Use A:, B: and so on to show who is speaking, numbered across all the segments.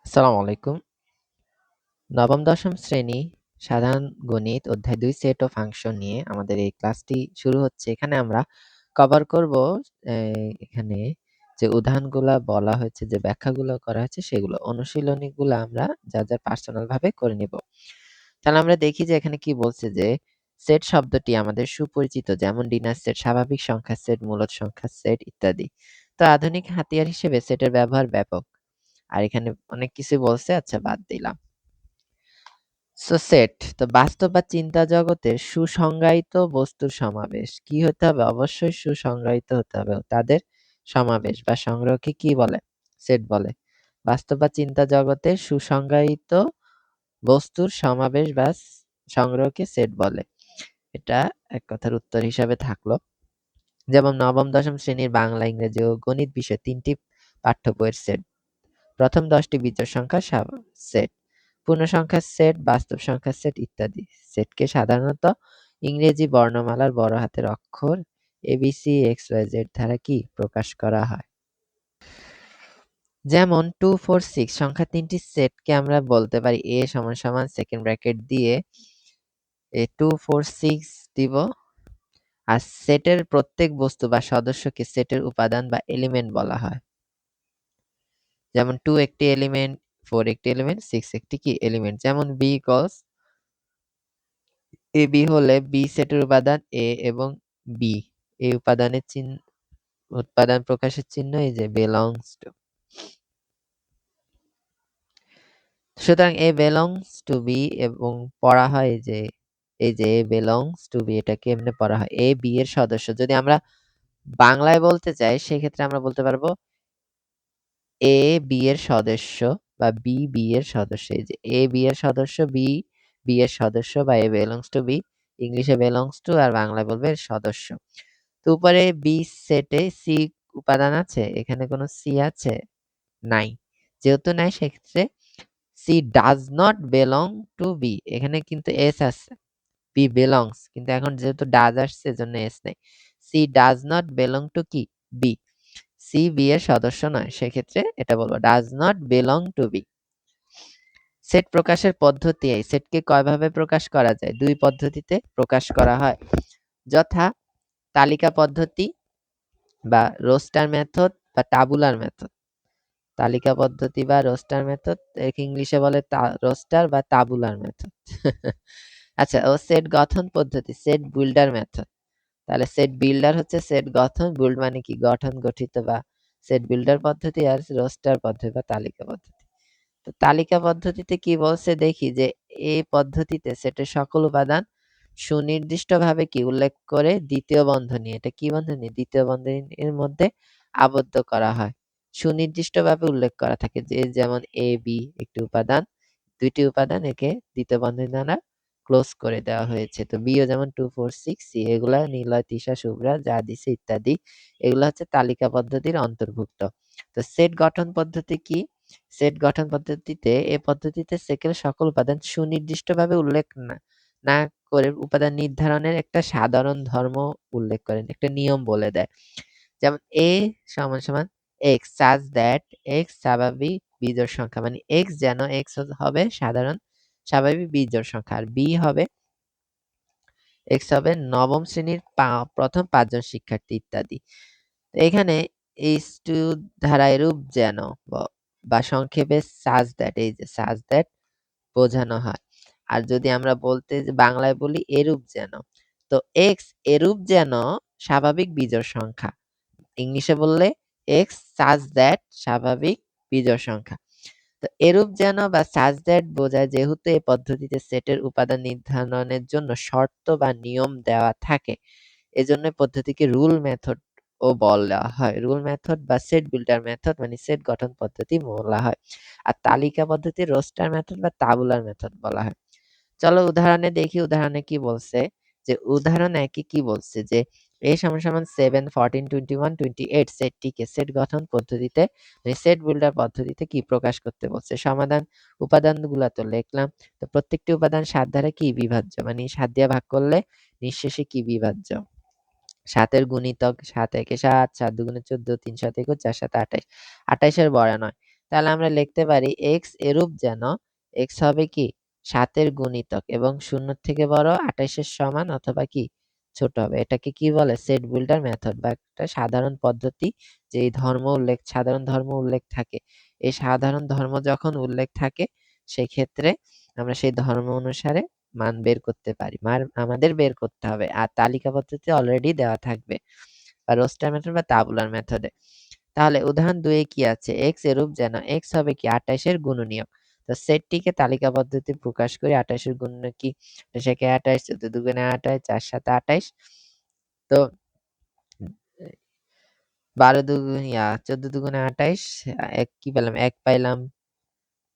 A: আসসালামু আলাইকুম। নবম দশম শ্রেণী সাধারণ গণিত অধ্যায় ২ সেট ও ফাংশন নিয়ে আমাদের এই ক্লাসটি শুরু হচ্ছে। এখানে আমরা কভার করব এ এখানে যে উদাহরণগুলা বলা হয়েছে, যে ব্যাখ্যাগুলো করা হয়েছে সেগুলো। অনুশীলনীগুলা আমরা যার পার্সোনাল ভাবে করে নিব। তাহলে আমরা দেখি যে এখানে কি বলছে, যে সেট শব্দটি আমাদের সুপরিচিত, যেমন ডিনার সেট, স্বাভাবিক সংখ্যার সেট, মূলদ সংখ্যার সেট ইত্যাদি। তো আধুনিক হাতিয়ার হিসেবে সেটের ব্যবহার ব্যাপক। আর এখানে অনেক কিছু বলছে, আচ্ছা বাদ দিলাম। সেট তো বাস্তব বা চিন্তা জগতের সুসংজ্ঞায়িত বস্তুর সমাবেশ। কি হতে হবে? অবশ্যই সুসংজ্ঞায়িত হতে হবে। তাদের সমাবেশ বা সংগ্রহকে কি বলে? সেট বলে। বাস্তব বা চিন্তা জগতের সুসংজ্ঞায়িত বস্তুর সমাবেশ বা সংগ্রহকে সেট বলে। এটা এক কথার উত্তর হিসাবে থাকলো। যেমন নবম দশম শ্রেণীর বাংলা, ইংরেজি ও গণিত বিষয় ৩টি পাঠ্য বইয়ের সেট। প্রথম ১০টি বিজোড় সংখ্যার সেট, পূর্ণসংখ্যার সেট, বাস্তব সংখ্যার সেট ইত্যাদি। সেটকে সাধারণত ইংরেজি বর্ণমালার বড় হাতের অক্ষর ABC XYZ দ্বারা কি প্রকাশ করা হয়? যেমন 2 4 6 সংখ্যা ৩টি সেটকে আমরা বলতে পারি A = সেকেন্ড ব্র্যাকেট দিয়ে 2 4 6 দিব। আর সেটের প্রত্যেক বস্তু বা সদস্যকে সেটের উপাদান বা এলিমেন্ট বলা হয়। যেমন 2 একটি এলিমেন্ট, 4 একটি এলিমেন্ট, 6 একটি কি এলিমেন্ট। যেমন B ইকুয়ালস AB হলে B সেটের উপাদান A এবং B। এই উপাদান প্রকাশের চিহ্ন এই যে belongs to। সুতরাং A belongs to B এবং পড়া হয় এই যে A belongs to B, এটা কেমনে পড়া হয়? A B এর সদস্য। যদি আমরা বাংলায় বলতে চাই সেক্ষেত্রে আমরা বলতে পারবো A B এর সদস্য বা B B এর সদস্য। এই যে A B এর সদস্য, B B এর সদস্য বা A belongs to B, ইংলিশে belongs to আর বাংলায় বলবে সদস্য। তো উপরে বি সেটে সি উপাদান আছে, এখানে কোনো সি আছে? নাই। যেহেতু নাই সেক্ষেত্রে C does not belong to B, এখানে কিন্তু এস আছে। বি বিলংস, কিন্তু এখন যেহেতু ডাজ আসছে এজন্য এস নাই। C does not belong to কি? বি। সি বি এর সদস্য নয়, সেক্ষেত্রে এটা বলবো does not belong to B. Set প্রকাশের পদ্ধতি, এই সেটকে কয়ভাবে প্রকাশ করা যায়? ২ পদ্ধতিতে প্রকাশ করা হয়, যথা তালিকা পদ্ধতি বা রোস্টার মেথড বা টাবুলার মেথড। তালিকা পদ্ধতি বা রোস্টার মেথড, একে ইংলিশে বলে রোস্টার বা টাবুলার মেথড। আচ্ছা, ও সেট গঠন পদ্ধতি, সেট বিল্ডার মেথড। তাহলে সেট বিল্ডার হচ্ছে সেট গঠন, বিল্ড মানে কি গঠন, গঠিত বা সেট বিল্ডার পদ্ধতি, আর রোস্টার পদ্ধতি বা তালিকা পদ্ধতি। তো তালিকা পদ্ধতিতে কি বলছে দেখি, যে এই পদ্ধতিতে সেটের সকল উপাদান সুনির্দিষ্টভাবে কি উল্লেখ করে দ্বিতীয় বন্ধনী, এটা কি বন্ধনী? দ্বিতীয় বন্ধনীর মধ্যে আবদ্ধ করা হয়। সুনির্দিষ্টভাবে উল্লেখ করা থাকে, যে যেমন A B একটি উপাদান, দুইটি উপাদান, একে দ্বিতীয় বন্ধনী দ্বারা ক্লোজ করে দেওয়া হয়েছে। তো B ও যেমন 2 4 6 C, এগুলা নিলয়, তিশা, শুভ্রা যা দিছে ইত্যাদি, এগুলো হচ্ছে তালিকা পদ্ধতির অন্তর্ভুক্ত। তো সেট গঠন পদ্ধতি কি? সেট গঠন পদ্ধতিতে এ পদ্ধতিতে সেটের সকল উপাদান সুনির্দিষ্টভাবে উল্লেখ না করে উপাদান নির্ধারণের একটা সাধারণ ধর্ম উল্লেখ করেন, একটা নিয়ম বলে দেয়। যেমন A = x such that x স্বাভাবিক বিজোড় সংখ্যা, মানে x যেন x হবে স্বাভাবিক বিজোড় সংখ্যা, আর x হবে নবম শ্রেণীর প্রথম ৫ জন শিক্ষার্থী ইত্যাদি। এখানে is to দ্বারা এরূপ যেন বা সংক্ষেপে such that, এই যে such that বোঝানো হয়। আর যদি আমরা বলতে বাংলায় বলি এরূপ যেন, তো x এরূপ যেন স্বাভাবিক বিজোড় সংখ্যা, ইংলিশে বললে x such that স্বাভাবিক বিজোড় সংখ্যা। তো এরূপ যেন বা such that বোঝায় যেহেতু এই পদ্ধতিতে সেটের উপাদান নির্ধারণের জন্য শর্ত বা নিয়ম দেওয়া থাকে, এজন্য পদ্ধতিকে রুল মেথড ও বলা হয়। রুল মেথড বা সেট বিল্ডার মেথড মানে সেট গঠন পদ্ধতি বলা হয়। আর তালিকা পদ্ধতি রোস্টার মেথড বা তাবুলার মেথড বলা হয়। চলো উদাহরণে দেখি, উদাহরণে কি বলছে, যে উদাহরণ ১ কি বলছে, যে A = 7 14 21 28 সেটটিকে সেট গঠন পদ্ধতিতে মানে সেট বিল্ডার পদ্ধতিতে কি প্রকাশ করতে বলছে। সমাধান, উপাদানগুলো তো লিখলাম। তো প্রত্যেকটি উপাদান ৭ দ্বারা কি বিভাজ্য, মানে ৭ দিয়ে ভাগ করলে নিঃশেষে কি বিভাজ্য। ৭ এর গুণিতক ৭ × ১ = ৭, ৭ × ২ = ১৪, ৩ × ৭ = ২১, ৪ × ৭ = ২৮। ২৮ এর বড়া ৯। তাহলে আমরা লিখতে পারি x এরূপ যেন x হবে কি ৭ এর গুণিতক এবং ০ থেকে বড় ২৮ এর সমান অথবা কি ছোট হবে। এটাকে কি বলে? সেট বিল্ডার মেথড বা একটা সাধারণ পদ্ধতি, যে সাধারণ ধর্ম উল্লেখ থাকে। এই সাধারণ ধর্ম যখন উল্লেখ থাকে সেক্ষেত্রে আমরা সেই ধর্ম অনুসারে মান বের করতে পারি। আমাদের বের করতে হবে। আর তালিকা পদ্ধতি অলরেডি দেওয়া থাকবে বা রোস্টার মেথড বা তাবুলার মেথডে। তাহলে উদাহরণ ২ এ কি আছে? x এরূপ যেন x হবে কি ২৮ এর গুণনীয়ক। তো সেটটিকে তালিকা পদ্ধতি প্রকাশ করি। ২৮ এর গুণনীয়ক কি? ২৮ একে ২৮, ১৪ দুগুণে ২৮, ৪ সাতে ২৮। তো ১২ ১৪ দুগুণে ২৮, এক কি পেলাম? ১ পাইলাম,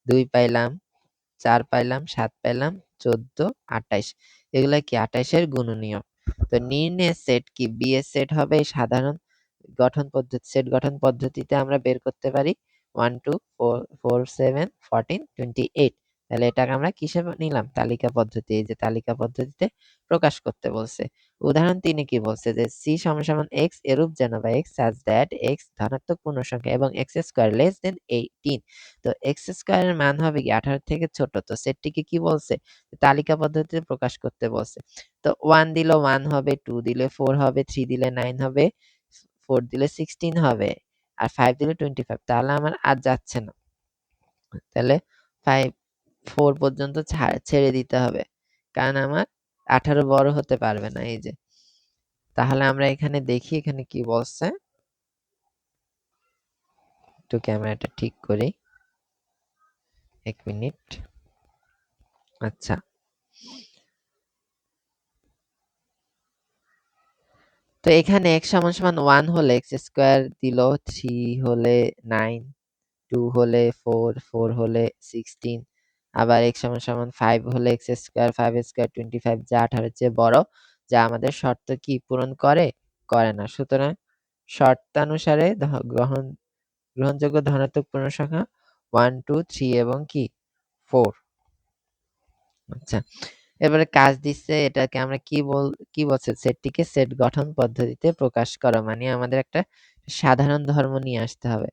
A: ২ পাইলাম, ৪ পাইলাম, ৭ পাইলাম, ১৪, ২৮। এগুলা কি ২৮ এর গুণনীয়ক। তো নির্ণয়ের সেট কি? B এর সেট হবে সেট গঠন পদ্ধতিতে আমরা বের করতে পারি 1 2 4 4 7 14 28। তাহলে এটাকে আমরা কিসে নিলাম? তালিকা পদ্ধতি। এই যে তালিকা পদ্ধতিতে প্রকাশ করতে বলছে। উদাহরণ ৩ এ কি বলছে? যে c = x এরূপ যেন বা x such that x ধনাত্মক পূর্ণসংখ্যা এবং x স্কয়ার লেস দেন 18। তো x স্কয়ার এর মান হবে কি 18 থেকে ছোট। তো সেটটিকে কি বলছে? তালিকা পদ্ধতিতে প্রকাশ করতে বলছে। তো 1 দিলে 1 হবে, 2 দিলে 4 হবে, 3 দিলে 9 হবে, 4 দিলে 16 হবে, আর 5 দিলে 25। তাহলে আমার আর যাচ্ছে না। তাহলে 5 4 পর্যন্ত ছেড়ে দিতে হবে। কারণ আমার 18 বড় হতে পারবে না এই যে। তাহলে আমরা এখানে দেখি এখানে কি বলছে। একটু ক্যামেরাটা ঠিক করি। ১ মিনিট। আচ্ছা। তো এখানে x = 1 হলে x স্কয়ার দিল, 3 হলে 9, 2 হলে 4, 4 হলে 16, আবার x = 5 হলে x স্কয়ার, 5 স্কয়ার 25, যা 18 এর চেয়ে বড়, যা আমাদের শর্ত কি পূরণ করে? করে না। সুতরাং শর্তানুসারে গ্রহণযোগ্য ধনাত্মক পূর্ণসংখ্যা 1, 2, 3 এবং কি 4। আচ্ছা। এবারে কাজ দিচ্ছে, এটাকে আমরা কি বলছে? সেটটিকে সেট গঠন পদ্ধতিতে প্রকাশ করো। মানে আমাদের একটা সাধারণ ধর্ম নিয়ে আসতে হবে।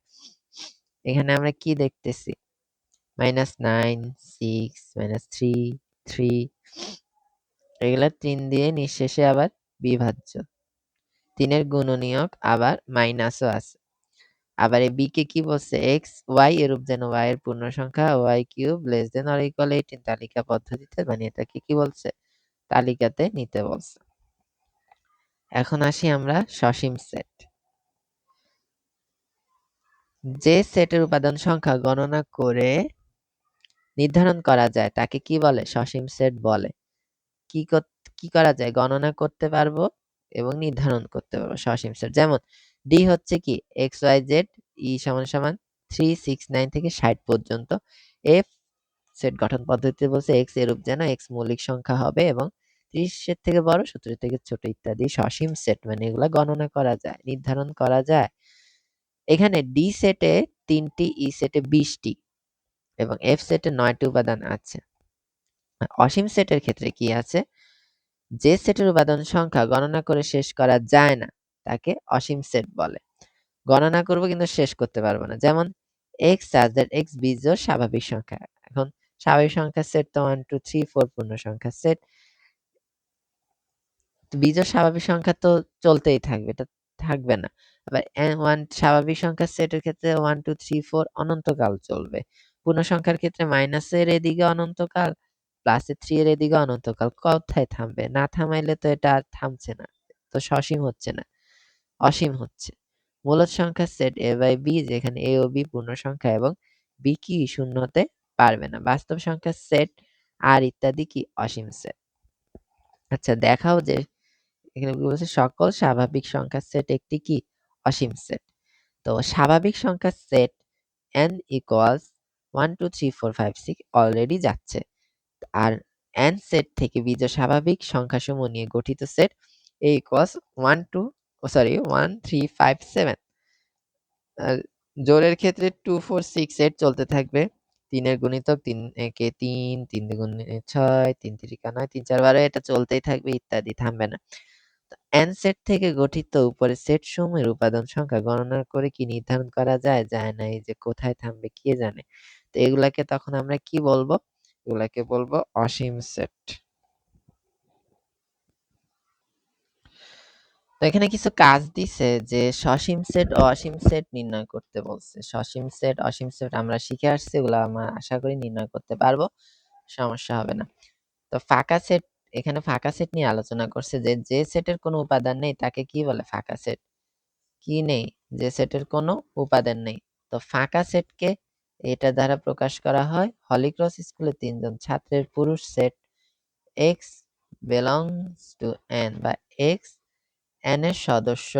A: এখানে আমরা কি দেখতেছি? -9, 6, -3, 3, এগুলা ৩ দিয়ে নিঃশেষে আবার বিভাজ্য। ৩ এর গুণনীয়ক আবার মাইনাসও আছে। আবার এই b কে কি বলছে? y এরূপ যেন y এর পূর্ণসংখ্যা y³ less than or equal 18 তালিকা পদ্ধতিতে, মানে এটাকে কি বলছে? তালিকাতে নিতে বলছে। এখন আসি আমরা সসীম সেট। যে সেটের উপাদান সংখ্যা গণনা করে নির্ধারণ করা যায় তাকে কি বলে? সসীম সেট বলে। কি করা যায়? গণনা করতে পারবো এবং নির্ধারণ করতে পারবো সসীম সেট। যেমন d হচ্ছে কি xyz = 3, 6, 9 থেকে 60 পর্যন্ত। f সেট গঠন পদ্ধতিতে বলছে x এরূপ যেন x মৌলিক সংখ্যা হবে এবং 30 এর থেকে বড়, 70 এর থেকে ছোট ইত্যাদি সসীম সেট, মানে এগুলা গণনা করা যায়, নির্ধারণ করা যায়। এখানে d সেটে 3টি, e সেটে 20টি এবং f সেটে 9টি উপাদান আছে। অসীম সেটের ক্ষেত্রে কি আছে? যে সেটের উপাদান সংখ্যা গণনা করে শেষ করা যায় না তাকে অসীম সেট বলে। গণনা করব কিন্তু শেষ করতে পারবো না। যেমন x such that x বিজোড় স্বাভাবিক সংখ্যা। এখন স্বাভাবিক সংখ্যার সেট তো 1 2 3 4 পূর্ণ সংখ্যার সেট। তো বিজোড় স্বাভাবিক সংখ্যা তো চলতেই থাকবে, এটা থাকবে না। আবার স্বাভাবিক সংখ্যার সেটের ক্ষেত্রে 1 2 3 4 অনন্তকাল চলবে। পূর্ণ সংখ্যার ক্ষেত্রে মাইনাসের এদিকে অনন্তকাল, প্লাসের 3 এর এদিকে অনন্তকাল। কোথায় থামবে? না থামাইলে তো এটা আর থামছে না। তো সসীম হচ্ছে না, অসীম হচ্ছে। মূলদ সংখ্যার সেট a by b, যেখানে a ও b পূর্ণ সংখ্যা এবং b কি শূন্য হতে পারবে না। বাস্তব সংখ্যার সেট আর ইত্যাদি কি অসীম সেট। আচ্ছা, দেখাও যে এখানে বলেছে সকল স্বাভাবিক সংখ্যার সেট একটি কি অসীম সেট। তো স্বাভাবিক সংখ্যার সেট n equals 1 2 3 4 5 6 অলরেডি যাচ্ছে। আর n সেট থেকে বিজোড় স্বাভাবিক সংখ্যাসমূহ নিয়ে গঠিত সেট a equals 1 2 1 3 5 7। আর জোড়ের ক্ষেত্রে 2 4 6 8 চলতে থাকবে। ৩ এর গুণিতক ৩ একে ৩, ৩ দুগুণে ৬, ৩ তিরিকা ৯, ৩ ৪ ১২, এটা চলতেই থাকবে ইত্যাদি, থামবে না। n সেট থেকে গঠিত উপরের সেট সমূহের উপাদান সংখ্যা গণনা করে কি নির্ধারণ করা যায়? যায় না। এই যে কোথায় থামবে কে জানে। তো এগুলাকে তখন আমরা কি বলবো? এগুলাকে বলবো অসীম সেট। তো এখানে কিছু কাজ দিছে যে সসীম সেট ও অসীম সেট নির্ণয় করতে বলছে। সসীম সেট, অসীম সেট আমরা শিখে আসছি, এগুলো আমরা আশা করি নির্ণয় করতে পারবো, সমস্যা হবে না। তো ফাঁকা সেট, এখানে ফাঁকা সেট নিয়ে আলোচনা করছে যে যে সেটের কোনো উপাদান নেই তাকে কি বলে? ফাঁকা সেট। কি নেই? যে সেটের কোনো উপাদান নেই। তো ফাঁকা সেটকে এটা দ্বারা প্রকাশ করা হয় হলিক্রস স্কুলে ৩ জন ছাত্রের পুরুষ set x belongs to n বা x n এর সদস্য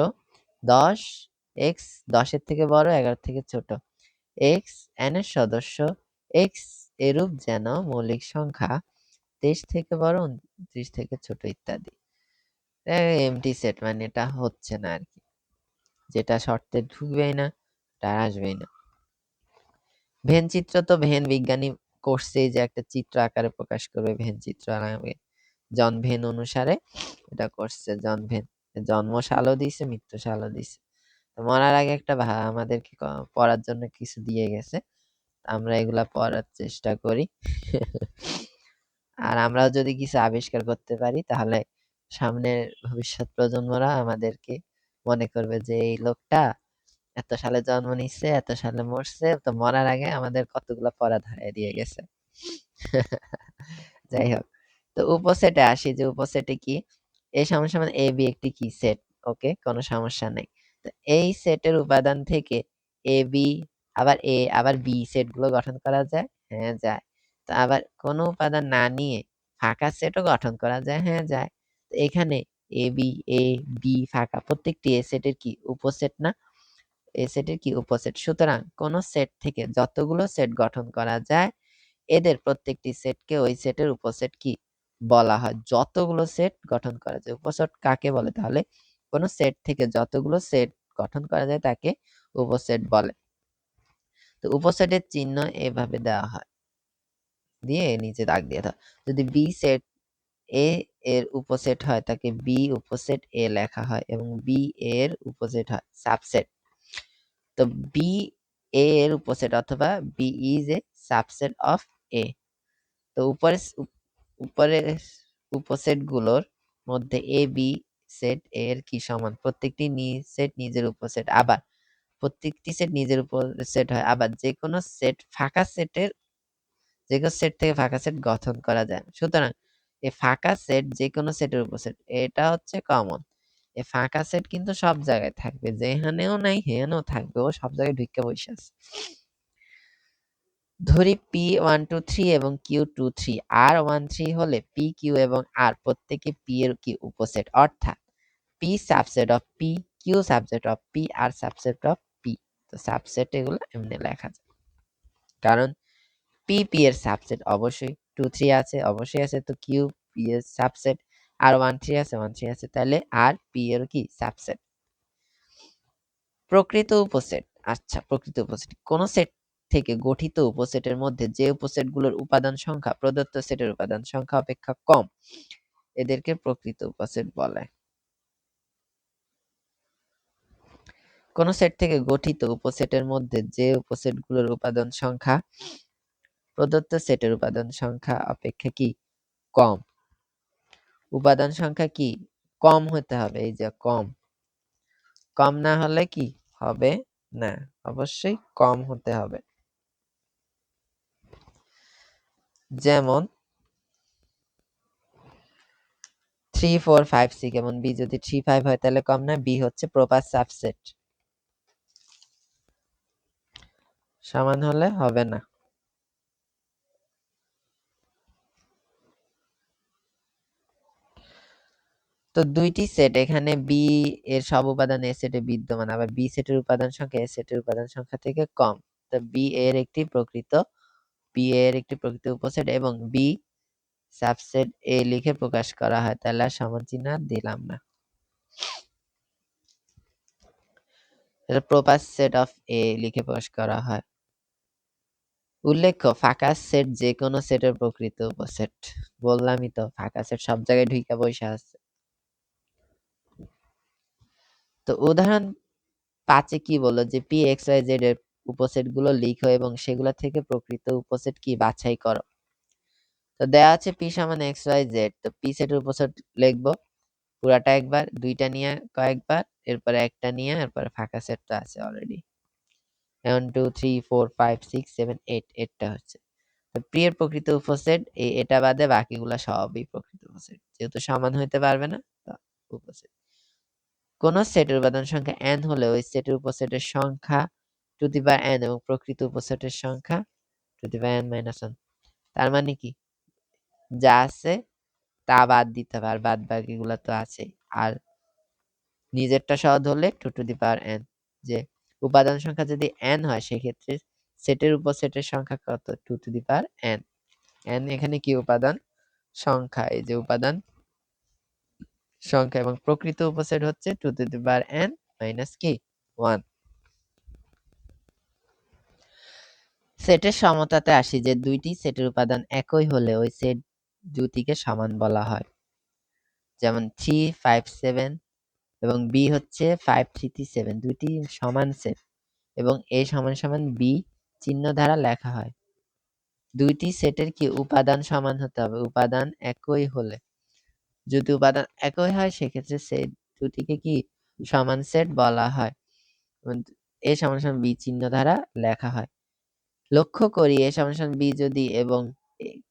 A: ১০, x ১০ এর থেকে বড়, ১১ থেকে ছোট। x n এর সদস্য x এরূপ যেন মৌলিক সংখ্যা ২৩ থেকে বড়, ২৯ থেকে ছোট ইত্যাদি। এমটি সেট মানে এটা হচ্ছে না আরকি। যেটা শর্তে ঢুকবেই না, তার আসবেই না। ভেন চিত্র তো ভেন বিজ্ঞানী করছেই যে একটা চিত্র আকারে প্রকাশ করবে ভেন চিত্র নামে। জন ভেন অনুসারে এটা করছে জন ভেন। জন্ম সালও দিছে, মৃত্যু সালও দিছে। তো মরার আগে একটা আমাদেরকে পড়ার জন্য কিছু দিয়ে গেছে। আমরা এগুলা পড়ার চেষ্টা করি। আর আমরাও যদি কিছু আবিষ্কার করতে পারি তাহলে সামনের ভবিষ্যৎ প্রজন্মরা আমাদেরকে মনে করবে যে এই লোকটা এত সালে জন্ম নিচ্ছে, এত সালে মরছে, তো মরার আগে আমাদের কতগুলা পড়া ধরায় দিয়ে গেছে। যাই হোক, তো উপসেটে আসি যে উপসেটে কি? এ সমান সমান এ বি একটি কি সেট। ওকে, কোনো সমস্যা নাই। তো এই সেটের উপাদান থেকে এ বি আবার এ আবার বি সেট গুলো গঠন করা যায়? হ্যাঁ যায়। তো আবার কোনো উপাদান না নিয়ে ফাঁকা সেটও গঠন করা যায়? হ্যাঁ যায়। তো এখানে এ বি ফাঁকা প্রত্যেকটি এ সেটের কি উপসেট না? এ সেটের কি উপসেট। সুতরাং কোন সেট থেকে যতগুলো সেট গঠন করা যায় এদের প্রত্যেকটি সেটকে ওই সেটের উপসেট কি বলা হয়? যতগুলো সেট গঠন করা যায় উপসেট কাকে বলে তাহলে? কোন সেট থেকে যতগুলো সেট গঠন করা যায় তাকে উপসেট বলে। তো উপসেটের চিহ্ন এভাবে দেওয়া হয়, দিয়ে নিচে দাগ দিয়ে দাও। যদি বি সেট এ এর উপসেট হয় তাকে বি উপসেট এ লেখা হয় এবং বি এর উপসেট হয় সাবসেট। তো বি এ এর উপসেট অথবা B is a subset of A. তো উপরের উপসেট গুলোর মধ্যে এ বি সেট এর কি সমান? প্রত্যেকটি সেট নিজের উপসেট, আবার প্রত্যেকটি সেট নিজের উপসেট হয়। আবার যেকোনো সেট ফাঁকা সেটের যেকোনো সেট থেকে ফাঁকা সেট গঠন করা যায়। সুতরাং এই ফাঁকা সেট যেকোনো সেটের উপসেট, এটা হচ্ছে কমন। এই ফাঁকা সেট কিন্তু সব জায়গায় থাকবে, যেখানেও নাই হেয়ানেও থাকবে, ও সব জায়গায় ঢুইকা বইসা আছে। ধরি P123 এবং Q23 R13 হলে PQ এবং R প্রত্যেকে P এর কি উপসেট, অর্থাৎ P subset of P, Q subset of P, R subset of P। তো সাবসেট এগুলো এমনি লেখা যায়, কারণ P P এর সাবসেট অবশ্যই 23 আছে, অবশ্যই আছে। তো Q P এর সাবসেট, R13 আছে, 13 আছে, তাহলে R P এর কি সাবসেট। প্রকৃত উপসেট, আচ্ছা প্রকৃত উপসেট কোন সেট থেকে গঠিত উপসেটের মধ্যে যে উপসেটগুলোর উপাদান সংখ্যা প্রদত্ত সেটের উপাদান সংখ্যা অপেক্ষা কম এদেরকে প্রকৃত উপসেট বলে। কোন সেট থেকে গঠিত উপসেটের মধ্যে যে উপসেটগুলোর উপাদান সংখ্যা প্রদত্ত সেটের উপাদান সংখ্যা অপেক্ষা কি কম। উপাদান সংখ্যা কি কম হতে হবে, এই যে কম, কম না হলে কি হবে না, অবশ্যই কম হতে হবে। যেমন 3 4 5 6, এবং বি যদি 3 5 হয় তাহলে কম না? বি হচ্ছে প্রপার সাবসেট, সমান হলে হবে না। তো দুইটি সেট, এখানে বি এর সব উপাদান এ সেটে বিদ্যমান, আবার বি সেটের উপাদান সংখ্যা এ সেটের উপাদান সংখ্যা থেকে কম। তো বি এর একটি প্রকৃত উপসেট এবং বি সাবসেট এ লিখে প্রকাশ করা হয়, তাহলে আর সমান চিহ্ন দিলাম না। এটা প্রপার সেট অফ এ লিখে প্রকাশ করা হয়। উল্লেখ্য ফাঁকা সেট যে কোনো সেটের প্রকৃত উপসেট। বললামই তো ফাঁকা সেট সব জায়গায় ঢুইকা বইসা আছে। তো উদাহরণ ৫ এ কি বলল যে পি এক্স ওয়াই জেড এর উপসেটগুলো লিখো এবং সেগুলো থেকে প্রকৃত উপসেট কি বাছাই করো। তো দেয়া আছে পি সমান এক্স ওয়াই জেড, তো পি সেটের উপসেট লিখবো পুরাটা একবার, ২টা নিয়ে কয়েকবার, এরপরে একটা নিয়ে, এরপরে ফাঁকা সেট তো আছে অলরেডি। 1 2 3 4 5 6 7 8 8টা হচ্ছে। তো পি এর প্রকৃত উপসেট এটা বাদে বাকিগুলা সবই প্রকৃত উপসেট। যেহেতু সমান হইতে পারবে না, তো উপসেট। কোন সেটের উপাদান সংখ্যা n হলে ওই সেটের উপসেটের সংখ্যা টু দি পাওয়ার n এবং প্রকৃত উপসেটের সংখ্যা two the power n minus 1। তার মানে কি, যা আছে তা বাদ দিতে হবে, আর বাদ বাকিগুলা তো আছেই। আর নিজেরটা সহ ধরলে two to the power n। যে উপাদান সংখ্যা যদি n হয় সেক্ষেত্রে সেটের উপসেটের সংখ্যা কত, two to the power n। n এখানে কি উপাদান সংখ্যা, এই যে উপাদান সংখ্যা, এবং প্রকৃত উপসেট হচ্ছে two to the power n minus কি 1। সেটের সমতাতে আসি, যে দুইটি সেটের উপাদান একই হলে ওই সেট দুটিকে সমান বলা হয়। যেমন 3 5 7 এবং বি হচ্ছে 5 3 3 7, দুইটি সমান সেট এবং এ সমান সমান বি চিহ্ন দ্বারা লেখা হয়। দুইটি সেটের কি উপাদান সমান হতে হবে, উপাদান একই হলে। যদি উপাদান একই হয় সেক্ষেত্রে সেট দুটিকে কি সমান সেট বলা হয়। এ সমান সমান বি চিহ্ন দ্বারা লেখা হয়। লক্ষ্য করি এ সমান সমান বি যদি এবং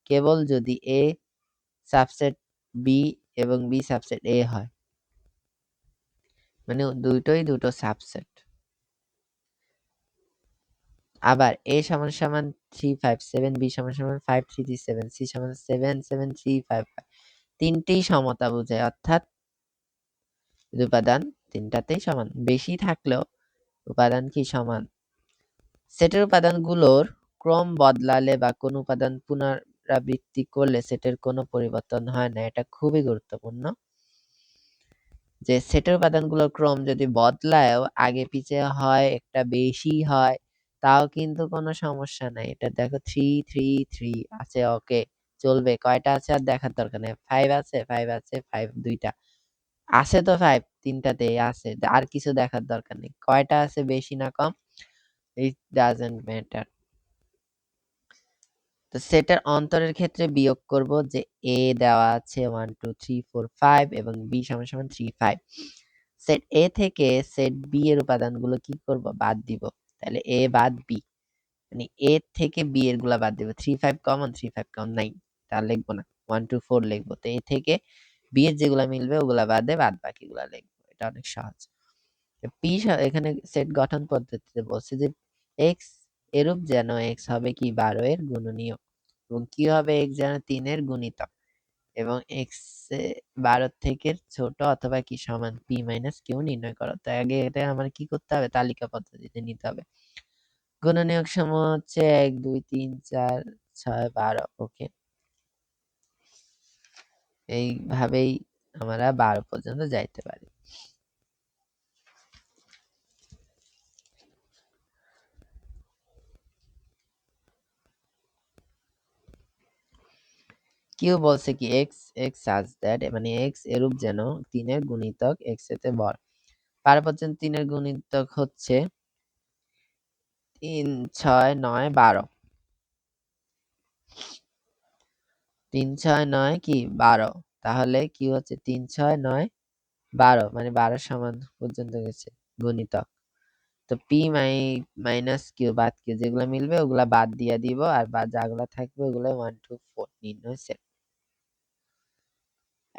A: কেবল যদি এ সাবসেট বি এবং বি সাবসেট এ হয়, মানে দুটোই দুটো সাবসেট। আবার এ সমান সমান 3 5 7, বি সমান সমান 5 3 3 7, সি সমান 7 7 3 5 5, তিনটেই সমতা বোঝায়, অর্থাৎ উপাদান তিনটাতেই সমান। বেশি থাকলেও উপাদান কি সমান। সেটের উপাদানগুলোর ক্রম বদলালে বা কোন উপাদান পুনরাবৃত্তি করলে সেটের কোনো পরিবর্তন হয় না। এটা খুবই গুরুত্বপূর্ণ, যে সেটের উপাদানগুলোর ক্রম যদি বদলায়ও আগে পিছে হয়, একটা বেশি হয়, তাও কিন্তু কোনো সমস্যা নাই। এটা দেখো 3 3 3 আছে, ওকে চলবে। কয়টা আছে আর দেখার দরকার নেই। 5 আছে 5 আছে 5 দুইটা আছে, তো 5 তিনটাতেই আছে, আর কিছু দেখার দরকার নেই। কয়টা আছে বেশি না কম, ইট ডাজন্ট ম্যাটার। তো সেটের অন্তরের ক্ষেত্রে বিয়োগ করব, যে এ দেওয়া আছে 1 2 3 4 5 এবং বি সমান সমান 3 5। সেট এ থেকে সেট বি এর উপাদানগুলো কি করব, বাদ দিব। তাহলে এ বাদ বি, মানে এ থেকে বি এর গুলা বাদ দিব। 3 5 কমন, 3 5 কমন নাই, তা লিখবো না, 1 2 4 লিখবো। তো এ থেকে বি এর যেগুলা মিলবে ওগুলা বাদে বাদ বাকিগুলা লিখবো। এটা অনেক সহজ। পি এখানে সেট গঠন পদ্ধতিতে বলছে যে এক্স এরূপ যেন এক্স হবে কি 12 এর গুণনীয়ক, এবং কি হবে এক্স যেন 3 এর গুণিতক, এবং এক্স 12 থেকে ছোট অথবা কি সমান পি মাইনাস কিউ নির্ণয় করো। তো আগে এটা আমার কি করতে হবে, তালিকা পদ্ধতিতে নিতে হবে। গুণনীয়ক সমূহ হচ্ছে 1 2 3 4 6 12। ওকে, এইভাবেই আমরা 12 পর্যন্ত যাইতে পারি। কিউ বলছে কি এক্স এক্স সাজ দ্যাট, মানে এক্স এরূপ যেন 3 এর গুণিতক এক্স এতে বড়। 12 পর্যন্ত 3 এর গুণিতক হচ্ছে 3 6 9 12। 3 6 9 কি 12, তাহলে কি হচ্ছে 3 6 9 12, মানে 12 সমান পর্যন্ত গেছে গুণিতক। তো পি মাইনাস কিউ বাদ কিউ, যেগুলো মিলবে ওগুলা বাদ দিয়ে দিব, আর বাদ যাগুলা থাকবে ওগুলো 1 2 4 নির্ণয় সেট।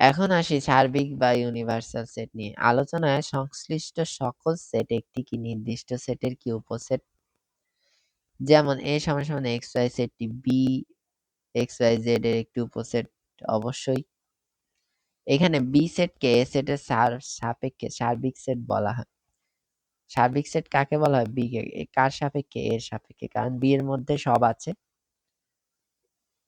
A: এখন আসি সার্বিক বা ইউনিভার্সাল সেট নিয়ে আলোচনায়। সংশ্লিষ্ট সকল সেট একটি কি নির্দিষ্ট সেটের কি উপসেট। যেমন এ সমান সমান এক্স ওয়াই সেটটি বি এক্স ওয়াই জেড এর একটি উপসেট অবশ্যই। এখানে বি সেটকে এ সেটের সাপেক্ষে সার্বিক সেট বলা হয়। সার্বিক সেট কাকে বলা হয়, বি কে। কার সাপেক্ষে, এর সাপেক্ষে, কারণ বি এর মধ্যে সব আছে,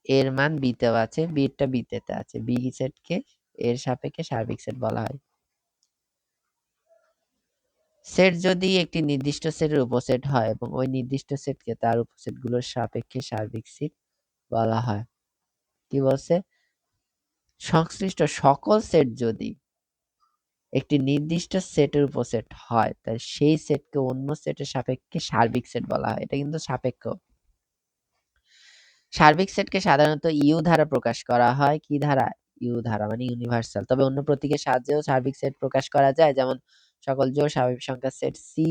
A: এর মান বি তেও আছে, বি এরটা বি তে আছে। বি সেটকে এর সাপেক্ষে সার্বিক সেট বলা হয়। সেট যদি একটি নির্দিষ্ট সেটের উপসেট হয় এবং ওই নির্দিষ্ট সেটকে তার উপসেটগুলোর সাপেক্ষে সার্বিক সেট বলা হয়। কি বলছে, সংশ্লিষ্ট সকল সেট যদি একটি নির্দিষ্ট সেটের উপসেট হয়, তাই সেই সেটকে অন্য সেটের সাপেক্ষে সার্বিক সেট বলা হয়। এটা কিন্তু সাপেক্ষ। সার্বিক সেটকে সাধারণত ইউ দ্বারা প্রকাশ করা হয়। কি দ্বারা? ইউ দ্বারা, মানে ইউনিভার্সাল। তবে অন্য প্রতীকের সাহায্যেও সার্বিক সেট প্রকাশ করা যায়, যেমন সকল জোড় স্বাভাবিক সংখ্যার সেট সি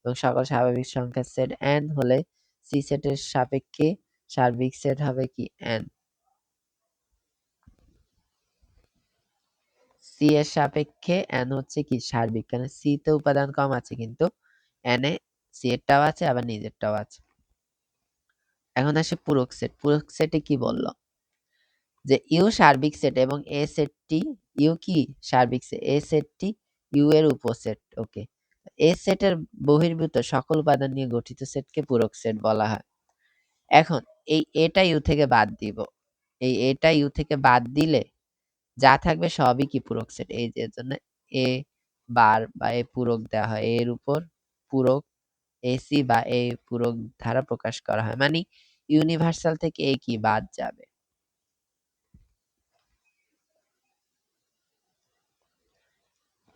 A: এবং সকল স্বাভাবিক সংখ্যার সেট এন হলে সি সেটের সাপেক্ষে সার্বিক সেট হবে কি? এন। সি এর সাপেক্ষে এন হচ্ছে কি? সার্বিক। কারণ সি তে উপাদান কম আছে, কিন্তু এন এ সি এরটাও আছে আবার নিজেরটাও আছে। এখন আসে পূরক সেট। পূরক সেটে কি বলল? যে ইউ সার্বিক সেট এবং এ সেটটি, ইউ কি? সার্বিক সেট, এ সেটটি ইউ এর উপসেট। ওকে। এ সেটের বহির্ভূত সকল উপাদান নিয়ে গঠিত সেটকে পূরক সেট বলা হয়। এখন এই এটা ইউ থেকে বাদ দিব। এই এটা ইউ থেকে বাদ দিলে যা থাকবে সবই কি? পূরক সেট। এই যে এর জন্য এ বার বা এ পূরক দেওয়া হয়, এর উপর পূরক এসি বা এ পূরক দ্বারা প্রকাশ করা হয়, মানে ইউনিভার্সাল থেকে এ কি? বাদ যাবে।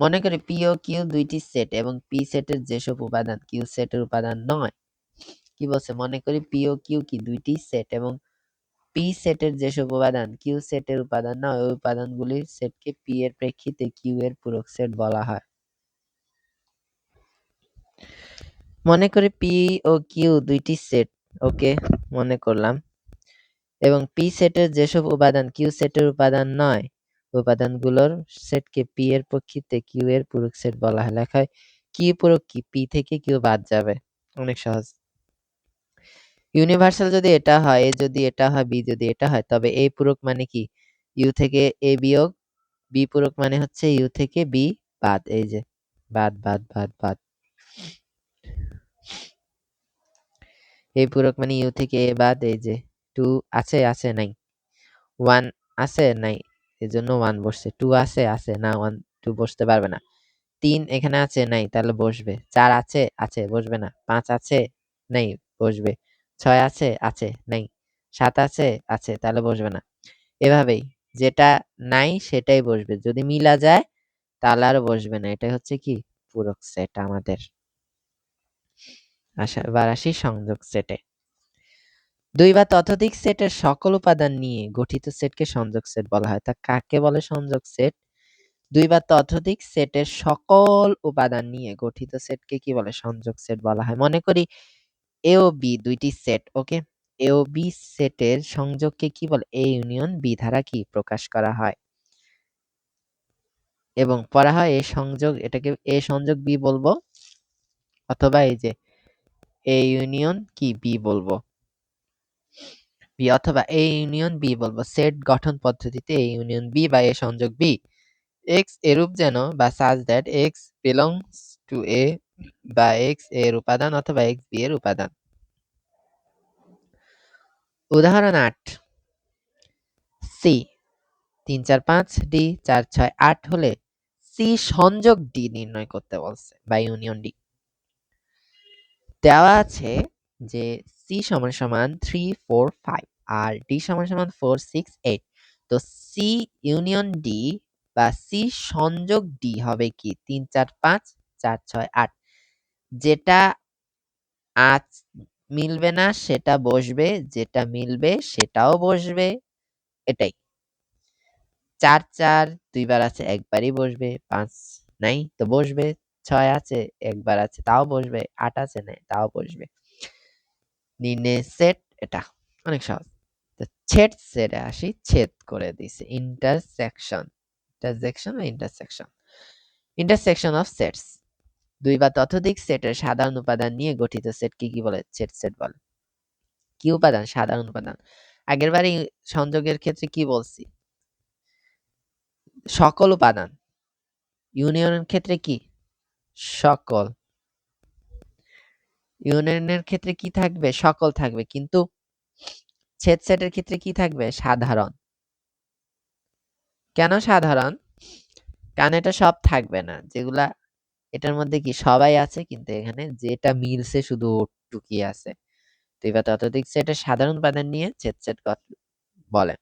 A: মনে করি পি ও কিউ দুইটি সেট এবং পি সেটের যেসব উপাদান কিউ সেটের উপাদান নয়। কি বলছে? মনে করি পি ও কিউ কি? দুইটি সেট এবং পি সেটের যেসব উপাদান কিউ সেটের উপাদান নয়, ওই উপাদানগুলির সেটকে পি এর প্রেক্ষিতে কিউ এর পূরক সেট বলা হয়। মনে করি পি ও কিউ দুইটি সেট, ওকে, মনে করলাম, এবং পি সেটের যেসব উপাদান কিউ সেটের উপাদান নয়, উপাদানগুলোর সেটকে পি এর প্রেক্ষিতে কিউ এর পূরক সেট বলা হয়। লেখায় কি পূরক কি? পি থেকে কিউ বাদ যাবে। অনেক সহজ। ইউনিভার্সাল যদি এটা হয়, এ যদি এটা হয়, বি যদি এটা হয়, তবে এ পূরক মানে কি? ইউ থেকে এ বিয়োগ, বি পূরক মানে হচ্ছে ইউ থেকে বি বাদ। এই যে বাদ বাদ বাদ বাদ। এ পূরক মানে ইউ থেকে এ বাদ। এই যে 2 আছে আছে নাই, 1 আছে নাই, এজন্য 1 বসছে। 2 আছে আছে না, 1 2 বসতে পারবে না। 3 এখানে আছে নাই, তাহলে বসবে। 4 আছে আছে, বসবে না। 5 আছে নাই, বসবে। 6 আছে আছে নাই। 7 আছে আছে, তাহলে বসবে না। এভাবেই যেটা নাই সেটাই বসবে। যদি মিলা যায় তাহলে আর বসবে না। এটাই হচ্ছে কি? পূরক সেট আমাদের। এবার আসি সংযোগ সেটে। দুই বা ততোধিক সেটের সকল উপাদান নিয়ে গঠিত সেটকে সংযোগ সেট বলা হয়। তা কাকে বলে সংযোগ সেট? দুই বা ততোধিক সেটের সকল উপাদান নিয়ে গঠিত সেটকে কি বলে? সংযোগ সেট বলা হয়। মনে করি এ ও বি দুইটি সেট, ওকে। এ ও বি সেটের সংযোগকে কি বলে? এ ইউনিয়ন বি দ্বারা কি প্রকাশ করা হয় এবং পড়া হয় এ সংযোগ, এটাকে এ সংযোগ বি বলবো, অথবা এই যে এ ইউনিয়ন কি? বি বলবো, বি অথবা এ ইউনিয়ন বি বলবো। সেট গঠন পদ্ধতিতে এ ইউনিয়ন বি বা এ সংযোগ বি এক্স এরূপ যেন বা such that x belongs to a বা x এর উপাদান অথবা x b এর উপাদান। উদাহরণ 8, সি 3 4 5 ডি 4 6 8 হলে সি সংযোগ ডি নির্ণয় করতে বলছে বা ইউনিয়ন ডি। দেওয়া আছে যে সি সমান সমান 3 4 5 আর ডি সমান সমান 4 6 8। তো সি ইউনিয়ন ডি বা সি সংযোগ ডি হবে কি? 3 4 5 4 6 8। যেটা আজ মিলবে না সেটা বসবে, যেটা মিলবে সেটাও বসবে, এটাই। 4 4 2 বার আছে, একবারই বসবে। 5 নাই তো বসবে। 6 আছে, একবার আছে তাও বসবে। 8 আছে নাই তাও বসবে। নির্ণয় সেট এটা। অনেক সহজ। তো ছেদ সেটে আসি, ছেদ করে দিছে। ইন্টারসেকশন, ইন্টারজেকশন বা ইন্টারসেকশন। Intersection of sets. দুই বা ততোধিক সেটের সাধারণ উপাদান নিয়ে গঠিত সেটকে কি বলে? ছেদ সেট বলে। কি উপাদান? সাধারণ উপাদান। আগেরবারই সংযোগের ক্ষেত্রে কি বলছি? সকল উপাদান। ইউনিয়নের ক্ষেত্রে কি? সকল। ইউনিয়নের ক্ষেত্রে কি থাকবে? সকল থাকবে। কিন্তু ছেদ সেটের ক্ষেত্রে কি থাকবে? সাধারণ। কেন সাধারণ? কারণ এটা সব থাকবে না। যেগুলা এটার মধ্যে কি সবাই আছে, কিন্তু এখানে যেটা মিলছে শুধু ওটুকুই আছে। দুই বা ততোধিক সেটের সাধারণ উপাদান নিয়ে ছেদ সেট বলে।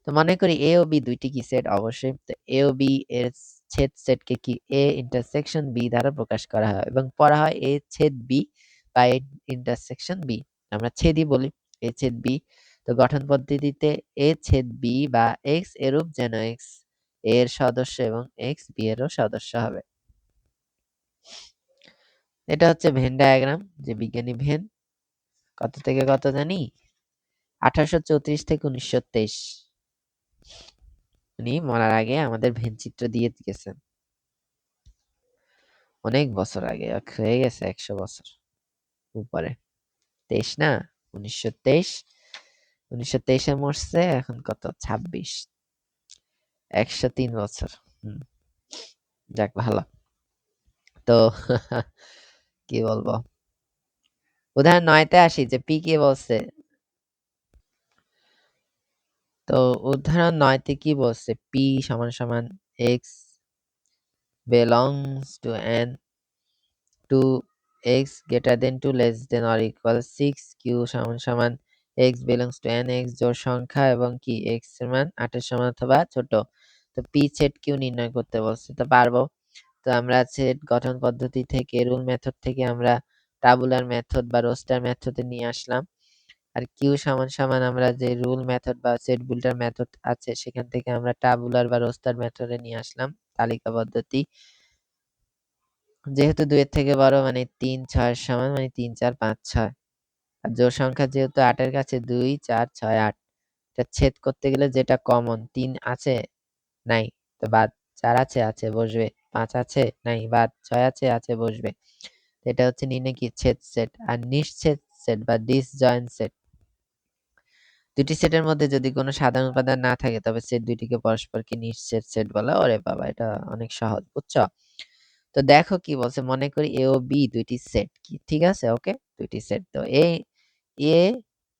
A: তো মনে করি এ ও বি দুইটি কি সেট? অবশ্যই। তো এ ও বি এর ছেদ সেটকে কি এ ইন্টারসেকশন বি দ্বারা প্রকাশ করা হয় এবং পড়া হয় এ ছেদ বি বা এ ইন্টারসেকশন বি। আমরা ছেদই বলি, এ ছেদ বি। তো গঠন পদ্ধতিতে এ ছেদ বি বা এক্স এরূপ যেন এক্স এর সদস্য এবং এক্স বি এরও সদস্য হবে। এটা হচ্ছে ভেন ডায়াগ্রাম, যে বিজ্ঞানী ভেন কত থেকে কত জানি 1834 থেকে 1923 উনি মরার আগে আমাদের ভেন চিত্র দিয়ে গেছেন। অনেক বছর আগে, হয়ে গেছে 100 বছর উপরে। 23 না, 1923। 1923-এ মরছে, এখন কত 26, 103 বছর। যাক ভালো। তো কি বলবো, উদাহরণ 9-তে আসি যে পি কে বলছে। তো উদাহরণ 9-তে কি বলছে, পি সমান সমান x belongs to n to x greater than 2 less than or equal 6 q সমান সমান x belongs to n x জোড় সংখ্যা এবং কি x এর মান 8 এর সমান অথবা ছোট। তো p সেট q নির্ণয় করতে বলছে, তো পারবো। তো আমরা সেট গঠন পদ্ধতি থেকে রুল মেথড থেকে আমরা টাবুলার মেথড বা রোস্টার মেথডে নিয়ে আসলাম। আর কিউ সমান সমান আমরা যে রুল মেথড বা সেট বিল্ডার মেথড আছে সেখান থেকে আমরা টাবুলার বা রোস্টার মেথডে নিয়ে আসলাম তালিকা পদ্ধতি। যেহেতু 2 এর থেকে বড় মানে 3 6 এর সমান মানে 3 4 5 6। আর জোড় সংখ্যা যেহেতু 8 এর কাছে 2 4 6 8। এটা ছেদ করতে গেলে যেটা কমন 3 আছে নাই, তো বাদ। 4 আছে আছে বসবে, 5 আছে নাই, বাদ। 6 আছে আছে বসবে। এটা হচ্ছে নির্ণয় কি ছেদ সেট। আর নিশ্ছেদ সেট বা ডিসজয়েন্ট সেট, দুটি সেটের মধ্যে যদি কোনো সাধারণ উপাদান না থাকে তবে সেট দুইটিকে পরস্পরকে নিশ্ছেদ সেট বলা। ওরে বাবা, এটা অনেক সহজ, বুঝছো? তো দেখো কি বলছে, মনে করি এ ও বি দুইটি সেট, কি ঠিক আছে? ওকে, দুইটি সেট। তো এ এ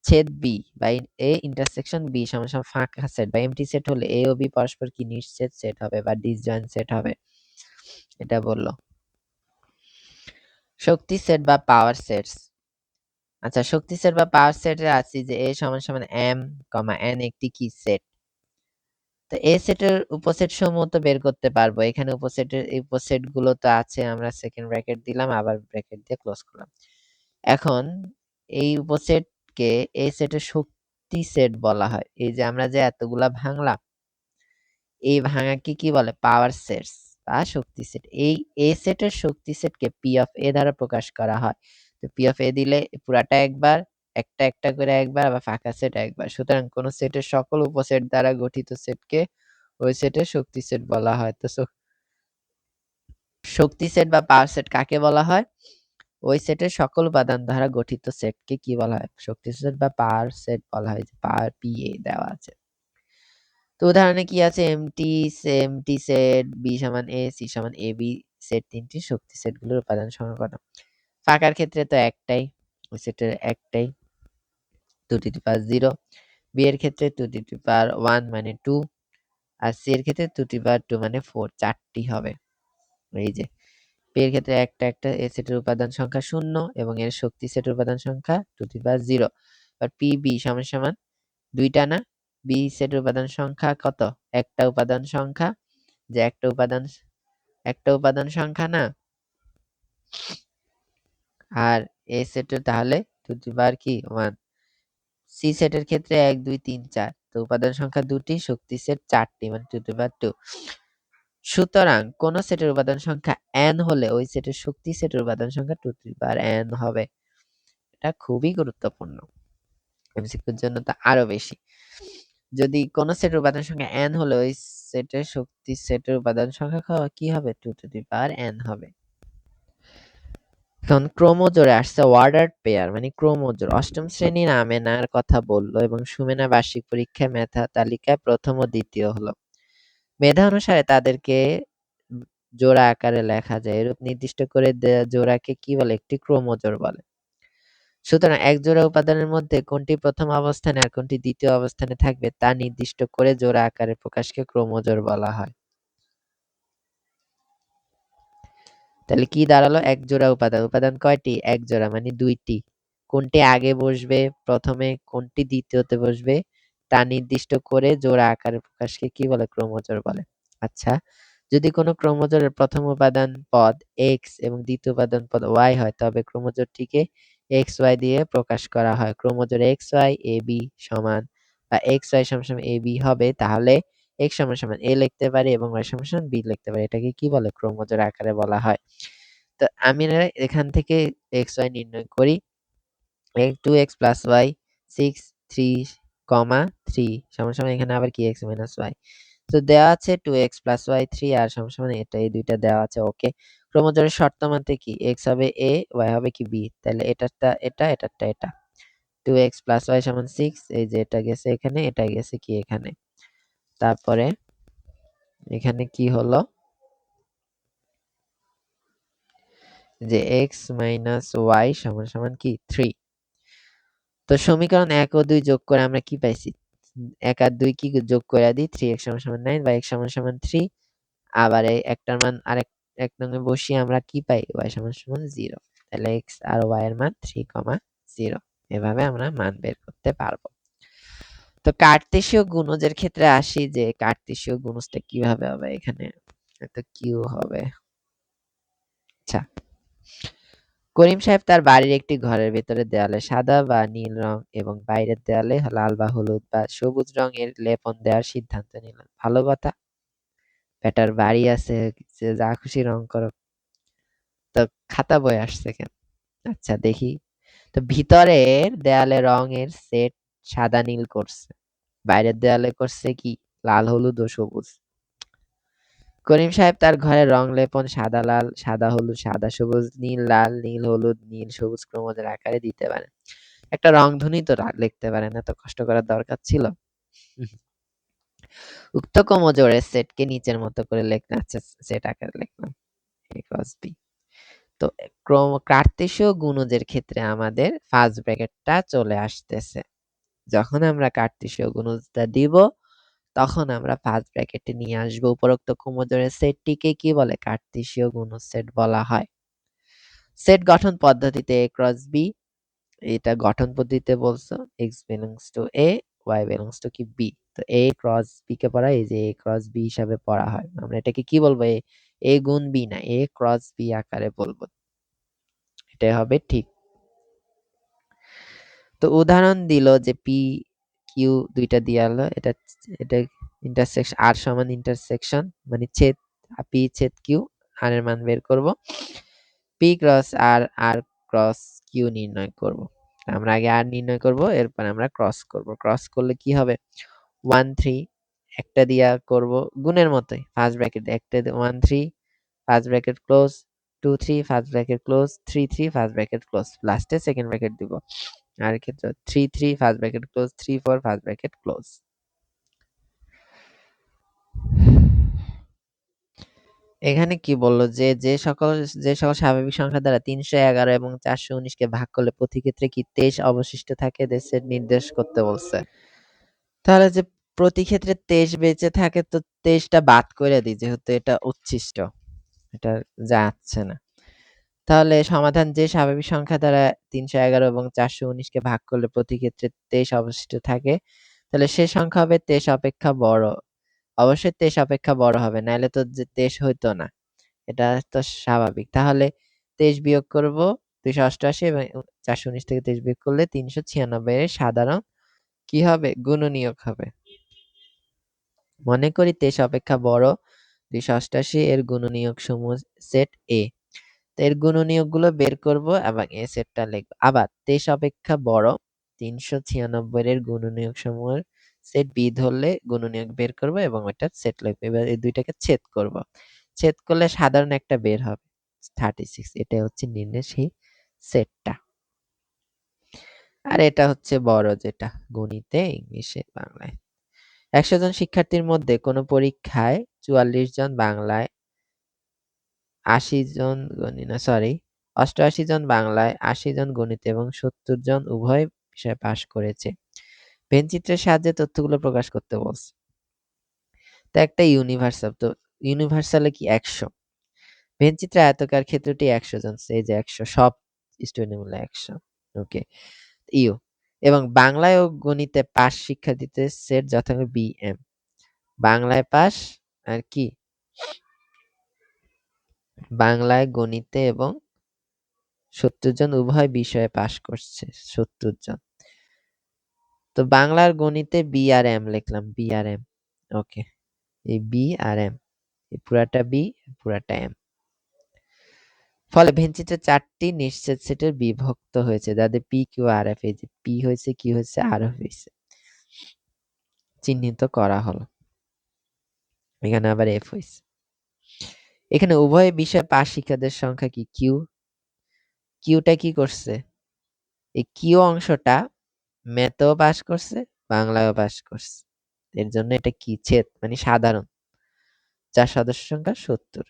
A: ছেদ বি বা এ ইন্টারসেকশন বি সমান সমান ফাঁকা সেট বা এমটি সেট হলে এ ও বি পরস্পর কি নিশ্ছেদ সেট হবে বা ডিসজয়েন্ট সেট হবে, এটা বললো। শক্তি সেট বা পাওয়ার সেটস। আচ্ছা, শক্তি সেট বা পাওয়ার সেটে আছে যে এ সমান সমান এম কমা এন একটি কি সেট। তো এ সেটের উপসেট সমূহ তো বের করতে পারবো। এখানে উপসেটের এই উপসেট গুলো তো আছে, আমরা সেকেন্ড ব্র্যাকেট দিলাম, আবার ব্র্যাকেট দিয়ে ক্লোজ করলাম। এখন এই উপসেটকে এ সেটের শক্তি সেট বলা হয়। এই যে আমরা যে এতগুলা ভাঙলাম, এই ভাঙাকে কি বলে? পাওয়ার সেটস বা শক্তি সেট। এই এ সেটের শক্তি সেটকে পি অফ এ দ্বারা প্রকাশ করা হয়। তো পি অফ এ দিলে পুরাটা একবার, একটা একটা করে একবার, আবার ফাঁকা সেট একবার। সুতরাং কোন সেটের সকল উপসেট দ্বারা গঠিত সেটকে ওই সেটের শক্তি সেট বলা হয়। তো শক্তি সেট বা পাওয়ার সেট কাকে বলা হয়? ওই সেটের সকল উপাদান দ্বারা গঠিত সেটকে কি বলা হয়? শক্তি সেট বা পাওয়ার সেট বলা হয়। পাওয়ার পি এ দেওয়া আছে। তো উদাহরণে কি আছে? এমটি সেট, বি সমান এ, সি সমান এ বি সেট তিনটি শক্তি সেটগুলোর উপাদান সংখ্যা কত? ফাঁকার ক্ষেত্রে তো একটাই, ওই সেটের একটাই, 2 টু দি পাওয়ার 0। বি এর ক্ষেত্রে 2 টু দি পাওয়ার 1 মানে 2। আর সি এর ক্ষেত্রে 2 টু দি পাওয়ার 2 মানে 4, চারটি হবে। এই যে পি এর ক্ষেত্রে একটা একটা, এ সেটের উপাদান সংখ্যা 0 এবং এর শক্তি সেটের উপাদান সংখ্যা 2 টু দি পাওয়ার 0। আর পি বি সমান সমান দুইটা না, বি সেটের উপাদান সংখ্যা কত? একটা উপাদান সংখ্যা, যে একটা উপাদান সংখ্যা না। আর এ সেটের তাহলে 2 টু দি পাওয়ার কি 1। সি সেটের ক্ষেত্রে 1 2 3 4, তো উপাদান সংখ্যা দুটি, শক্তি সেট 4টি মানে 2 টু দি পাওয়ার 2। সুতরাং কোন সেটের উপাদান সংখ্যা n হলে ওই সেটের শক্তি সেটের উপাদান সংখ্যা 2 টু দি পাওয়ার n হবে। এটা খুবই গুরুত্বপূর্ণ, এমসিকিউর জন্য তো আরো বেশি। যদি কোন সেটের উপাদান সংখ্যা n হলে ওই সেটের শক্তি সেটের উপাদান সংখ্যা কি হবে? 2 টু দি পাওয়ার n হবে। এখন ক্রোমোজোরে আসছে অর্ডার্ড পেয়ার মানে ক্রোমোজোর। অষ্টম শ্রেণীর আমেনার কথা বলল এবং সুমেনা বার্ষিক পরীক্ষায় মেধা তালিকায় প্রথম ও দ্বিতীয় হলো। মেধা অনুসারে তাদেরকে জোড়া আকারে লেখা যায়। এরূপ নির্দিষ্ট করে জোড়াকে কি বলে? একটি ক্রোমোজোর বলে। সুতরাং এক জোড়া উপাদানের মধ্যে কোনটি প্রথম অবস্থানে আর কোনটি দ্বিতীয় অবস্থানে থাকবে তা নির্দিষ্ট করে জোড়া আকারে প্রকাশকে ক্রোমোজোর বলা হয়। তাহলে কি দাঁড়ালো? এক জোড়া উপাদান। উপাদান কয়টি? এক জোড়া মানে দুইটি। কোনটি আগে বসবে প্রথমে, কোনটি দ্বিতীয়তে বসবে তা নির্দিষ্ট করে জোড়া আকারে প্রকাশকে কি বলে? ক্রোমোজোর বলে। আচ্ছা, যদি কোনো ক্রোমোজোরের প্রথম উপাদান পদ x এবং দ্বিতীয় উপাদান পদ y হয় তবে ক্রোমোজোরটিকে xy দিয়ে প্রকাশ করা হয়। ক্রোমোজোর xy ab সমান বা xy সমান সমান ab হবে, তাহলে x সমান সমান a লিখতে পারি এবং y সমান সমান b লিখতে পারি। এটাকে কি বলে? ক্রোমোজোর আকারে বলা হয়। তো আমি এখান থেকে xy নির্ণয় করি। 2x plus y 6 3, 3 সমান সমান এখানে আবার কি x minus y। তো দেওয়া আছে 2x plus y 3 আর সমান সমান এটা, এই দুইটা দেওয়া আছে। ওকে, ক্রোমোজোরের শর্ত মতে কি x হবে a, y হবে কি b, তাহলে এটারটা এটা, এটারটা এটা। 2x plus y সমান 6, এই যে এটা গেছে এখানে, এটা গেছে কি এখানে। তারপরে এখানে কি হলো যে x minus y সমান সমান কি 3। তো সমীকরণ ১ ও ২ যোগ করে আমরা কি পাইছি? ১ আর ২ কি যোগ কইরা দিই, 3x সমান সমান 9 বা x সমান সমান 3। আবার এই একটার মান আরেক ১ নং এ বসিয়ে আমরা কি পাই? y সমান সমান 0। তাহলে x আর y এর মান 3, 0। এভাবে আমরা মান বের করতে পারবো। তো কার্তেশীয় গুণজের ক্ষেত্রে আসি যে কার্তেশীয় গুণজটা কিভাবে হবে? এখানে তো q হবে। আচ্ছা, করিম সাহেব তার বাড়ির একটি ঘরের ভেতরের দেয়ালে সাদা বা নীল রং এবং বাইরের দেয়ালে লাল বা হলুদ বা সবুজ রঙের লেপন দেওয়ার সিদ্ধান্ত নিলেন। ভালো কথা, বেটার বাড়ি আছে, সে যা খুশি রং করো। তো খাতা বই আসছে কেন? আচ্ছা দেখি। তো ভিতরের দেয়ালে রঙের সেট সাদা নীল করছে, বাইরের দেয়ালে করছে কি লাল হলুদ ও সবুজ। করিম সাহেব তার ঘরে রং লেপন সাদা লাল, সাদা হলুদ, সাদা সবুজ, নীল লাল, নীল হলুদ, নীল সবুজ ক্রমজের আকারে দিতে পারেন। একটা রংধনী তো লিখতে পারেন, এত কষ্ট করার দরকার ছিল? উক্ত ক্রমজোড়ের সেটকে নিচের মতো করে লিখলাম। আচ্ছা, সেট আকারে লিখলাম a ক্রস b। তো কার্তেশীয় গুণজের ক্ষেত্রে আমাদের ফার্স্ট ব্র্যাকেটটা চলে আসতেছে। যখন আমরা কার্তেশীয় গুণজটা দিব তখন আমরা ফার্স্ট ব্র্যাকেটে নিয়ে আসবো। উপরোক্ত ক্রমজোড়ের সেটটিকে কি বলে? কার্তেশীয় গুণজ সেট বলা হয়। সেট গঠন পদ্ধতিতে a ক্রস b, এটা গঠন পদ্ধতিতে বলছো x belongs to a, y belongs to কি b। তো a ক্রস b কে পড়া এই যে a ক্রস b হিসাবে পড়া হয়। আমরা এটাকে কি বলবো? a গুণ b না, a ক্রস b আকারে বলবো, এটাই হবে ঠিক। তো উদাহরণ দিল যে p q দুইটা দিয়া হলো, এটা এটা ইন্টারসেকশন r সমান ইন্টারসেকশন মানে ছেদ, p ছেদ q, r এর মান বের করব। p cross r, r cross q নির্ণয় করব। আমরা আগে r নির্ণয় করব, এরপর আমরা ক্রস করব। ক্রস করলে কি হবে? 1 3 একটা দিয়া করব গুণের মতোই, ফার্স্ট ব্র্যাকেট একটা 1 3 first bracket close, 2 3 first bracket close, 3 3 first bracket close, লাস্টে সেকেন্ড ব্র্যাকেট দিব। আর ক্ষেত্রে 3 3 first bracket close, 3 4 first bracket close. এখানে কি বলল যে সকল স্বাভাবিক সংখ্যা দ্বারা 311 এবং 419 কে ভাগ করলে প্রতি ক্ষেত্রে কি 23 অবশিষ্ট থাকে দেশের নির্দেশ করতে বলছে। তাহলে যে প্রতি ক্ষেত্রে 23 বেঁচে থাকে, তো 23টা বাদ করে দিই যেহেতু এটা উচ্ছিষ্ট, এটা যাচ্ছে না। তাহলে সমাধান যে স্বাভাবিক সংখ্যা দ্বারা 311 এবং 419 কে ভাগ করলে প্রতি ক্ষেত্রে 23 অবশিষ্ট থাকে, তাহলে সে সংখ্যা হবে 23 অপেক্ষা বড়। অবশ্যই 23 অপেক্ষা বড় হবে, নাহলে তো যে 23 হইতো না, এটা তো স্বাভাবিক। তাহলে 23 বিয়োগ করব 288 এবং 419 থেকে 23 বিয়োগ করলে 396 এর সাধারণ কি হবে? গুণনীয়ক হবে। মনে করি 23 অপেক্ষা বড় 288 এর গুণনীয়ক সমূহ সেট A। তো এর গুণনীয়কগুলো বের করব এবং এ সেটটা লিখব। আবার 23 অপেক্ষা বড় 396 এর গুণনীয়ক সমূহের সেট B ধরলে গুণনীয়ক বের করব এবং ওইটার সেট লিখব। এবার এই দুইটাকে ছেদ করব। ছেদ করলে সাধারণ একটা বের হবে 36। এটা হচ্ছে নির্ণয় সেই সেটটা। আর এটা হচ্ছে বড় যেটা গণিতে, ইংলিশে, বাংলায়। ১০০ জন শিক্ষার্থীর মধ্যে কোনো পরীক্ষায় ৪৪ জন বাংলায়, ৮৮ জন বাংলায়, ৮০ জন গণিতে এবং ৭০ জন উভয় বিষয়ে পাশ করেছে। ভেনচিত্রের সাহায্যে তথ্যগুলো প্রকাশ করতে বলছে। তো একটা ইউনিভার্সাল, তো ইউনিভার্সালে কি ১০০, ভেনচিত্রের আয়তাকার ক্ষেত্রটি ১০০ জন, এই যে ১০০ সব স্টুডেন্ট মিলে ১০০। ওকে, ইউ এবং বাংলায় ও গণিতে পাস শিক্ষার্থীদের সেট যথাক্রমে BM। বাংলায় পাস আর কি বাংলায়, গণিতে এবং ৭০ জন উভয় বিষয়ে পাস করছে ৭০ জন। তো বাংলার গণিতে বি আর এম লিখলাম, বি আর এম। ওকে, এই বি আর এম, এই পুরাটা বি, পুরাটা এম। ফলে ভেনচিত্র 4টি নিশ্চিত সেটে বিভক্ত হয়েছে, যাদের পি কিউ আর এফ। এই যে পি হয়েছে, কিউ হয়েছে, আর এফ হয়েছে, চিহ্নিত করা হলো। এখানে আবার এফ হয়েছে। এখানে উভয় বিষয়ে পাস শিক্ষার্থীদের সংখ্যা কি? কিউ। কিউটা কি করছে? এই কিউ অংশটা ম্যাথেও পাস করছে, বাংলায়ও পাস করছে। এর জন্য এটা কি? ছেদ, মানে সাধারণ, যার সদস্য সংখ্যা ৭০।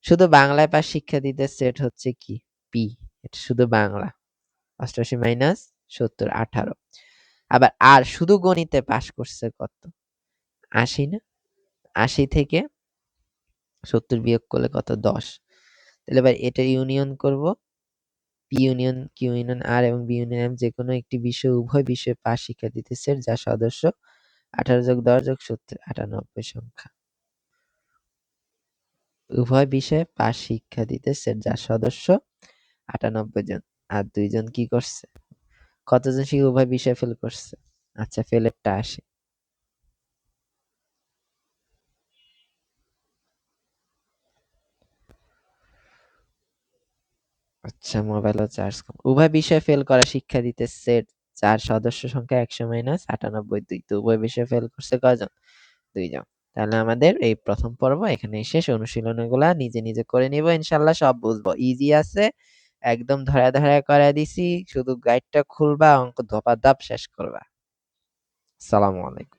A: শুধু বাংলায় পাস শিক্ষার্থীদের সেট হচ্ছে কি? পি। এটা শুধু বাংলা, ৮৮ মাইনাস ৭০, ১৮। আবার আর শুধু গণিতে পাস করছে কত? ৮০ না? ৮০ থেকে ৭০ বিয়োগ করলে কত? ১০। তাহলে এবার এটা ইউনিয়ন করব, পি ইউনিয়ন কিউ ইউনিয়ন আর এবং বি ইউনিয়ন এম, যে কোনো একটি বিষয় উভয় বিষয়ে পাস শিক্ষার্থীদের সেট যার সদস্য ১৮ যোগ ১০ যোগ ৭০, ৯৮ সংখ্যা। উভয় বিষয়ে পাস শিক্ষার্থীদের সেট যার সদস্য ৯৮ জন। আর ২ জন কি করছে? কতজন শিক্ষক উভয় বিষয়ে ফেল করছে? আচ্ছা, ফেলেরটা আসে। আচ্ছা, মোবাইলও চার্জ কম। উভয় বিষয়ে ফেল করা শিক্ষার্থীদের সেট যার সদস্য সংখ্যা ১০০ মাইনাস ৯৮, ২। তো উভয় বিষয়ে ফেল করছে কয়জন? ২ জন। তাহলে আমাদের এই প্রথম পর্ব এখানেই শেষ। অনুশীলনীগুলা নিজে নিজে করে নিব, ইনশাআল্লাহ সব বুঝবো। ইজি আছে, একদম ধরায় ধরায় করায় দিছি। শুধু গাইডটা খুলবা, অঙ্ক ধপাধপ শেষ করবা। আসসালামু আলাইকুম।